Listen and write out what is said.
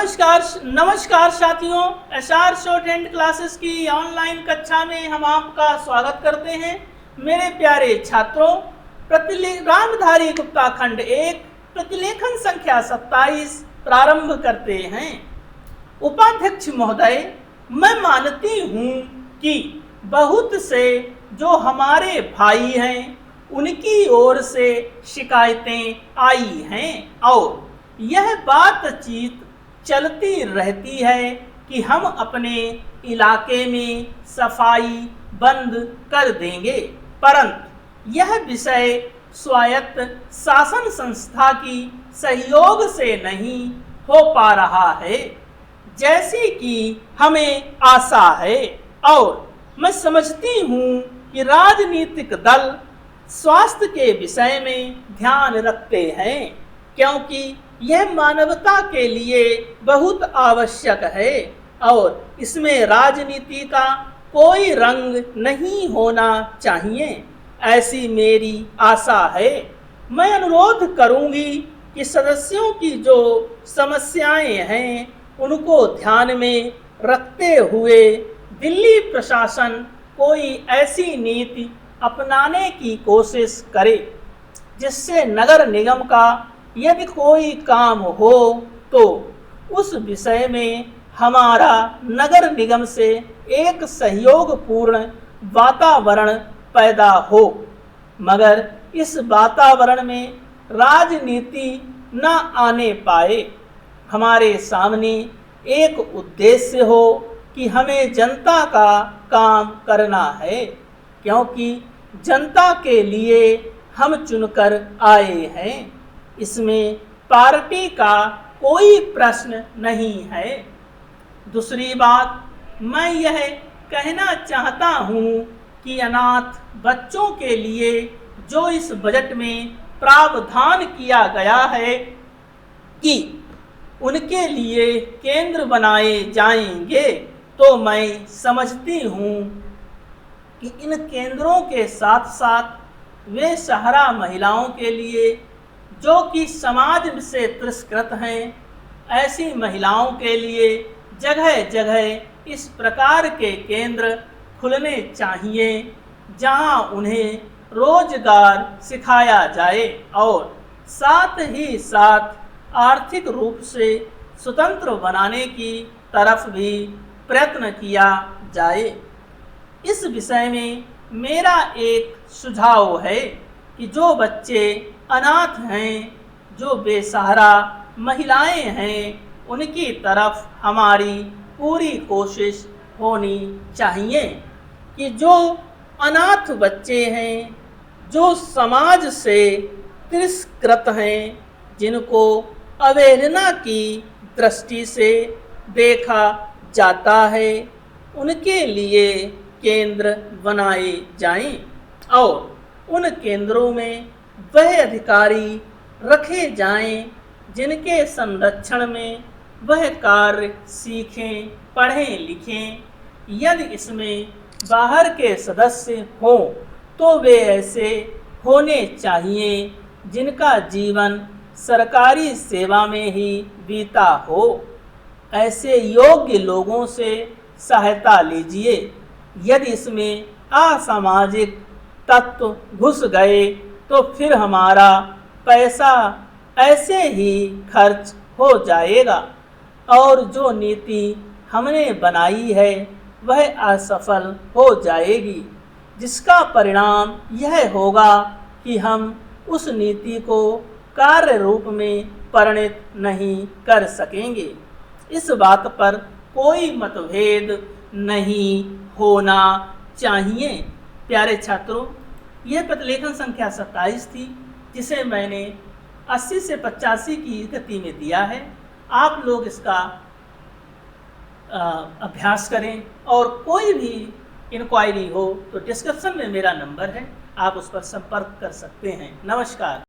नमस्कार साथियों, SR short hand classes की ऑनलाइन कक्षा में हम आपका स्वागत करते हैं। मेरे प्यारे छात्रों, रामधारी गुप्ता खंड 1 प्रतिलेखन संख्या 27 प्रारंभ करते हैं। उपाध्यक्ष महोदय, मैं मानती हूँ कि बहुत से जो हमारे भाई हैं उनकी ओर से शिकायतें आई हैं और यह बातचीत चलती रहती है कि हम अपने इलाके में सफाई बंद कर देंगे, परंतु यह विषय स्वायत्त शासन संस्था की सहयोग से नहीं हो पा रहा है जैसी कि हमें आशा है। और मैं समझती हूँ कि राजनीतिक दल स्वास्थ्य के विषय में ध्यान रखते हैं क्योंकि यह मानवता के लिए बहुत आवश्यक है और इसमें राजनीति का कोई रंग नहीं होना चाहिए, ऐसी मेरी आशा है। मैं अनुरोध करूंगी कि सदस्यों की जो समस्याएं हैं उनको ध्यान में रखते हुए दिल्ली प्रशासन कोई ऐसी नीति अपनाने की कोशिश करे जिससे नगर निगम का यदि कोई काम हो तो उस विषय में हमारा नगर निगम से एक सहयोगपूर्ण वातावरण पैदा हो, मगर इस वातावरण में राजनीति न आने पाए। हमारे सामने एक उद्देश्य हो कि हमें जनता का काम करना है क्योंकि जनता के लिए हम चुनकर आए हैं। इसमें पार्टी का कोई प्रश्न नहीं है। दूसरी बात, मैं यह कहना चाहता हूँ कि अनाथ बच्चों के लिए जो इस बजट में प्रावधान किया गया है कि उनके लिए केंद्र बनाए जाएंगे, तो मैं समझती हूँ कि इन केंद्रों के साथ साथ वे सहारा महिलाओं के लिए जो कि समाज से तिरस्कृत हैं, ऐसी महिलाओं के लिए जगह जगह इस प्रकार के केंद्र खुलने चाहिए जहां उन्हें रोजगार सिखाया जाए और साथ ही साथ आर्थिक रूप से स्वतंत्र बनाने की तरफ भी प्रयत्न किया जाए। इस विषय में मेरा एक सुझाव है कि जो बच्चे अनाथ हैं, जो बेसहारा महिलाएं हैं, उनकी तरफ हमारी पूरी कोशिश होनी चाहिए कि जो अनाथ बच्चे हैं, जो समाज से तिरस्कृत हैं, जिनको अवहेलना की दृष्टि से देखा जाता है, उनके लिए केंद्र बनाए जाएं और उन केंद्रों में वह अधिकारी रखे जाएं जिनके संरक्षण में वह कार्य सीखें, पढ़ें, लिखें। यदि इसमें बाहर के सदस्य हों तो वे ऐसे होने चाहिए जिनका जीवन सरकारी सेवा में ही बीता हो। ऐसे योग्य लोगों से सहायता लीजिए। यदि इसमें असामाजिक तत्व घुस गए तो फिर हमारा पैसा ऐसे ही खर्च हो जाएगा और जो नीति हमने बनाई है वह असफल हो जाएगी, जिसका परिणाम यह होगा कि हम उस नीति को कार्य रूप में परिणत नहीं कर सकेंगे। इस बात पर कोई मतभेद नहीं होना चाहिए। प्यारे छात्रों, यह प्रतिलेखन संख्या 27 थी जिसे मैंने 80 से 85 की गति में दिया है। आप लोग इसका अभ्यास करें और कोई भी इंक्वायरी हो तो डिस्क्रिप्शन में मेरा नंबर है, आप उस पर संपर्क कर सकते हैं। नमस्कार।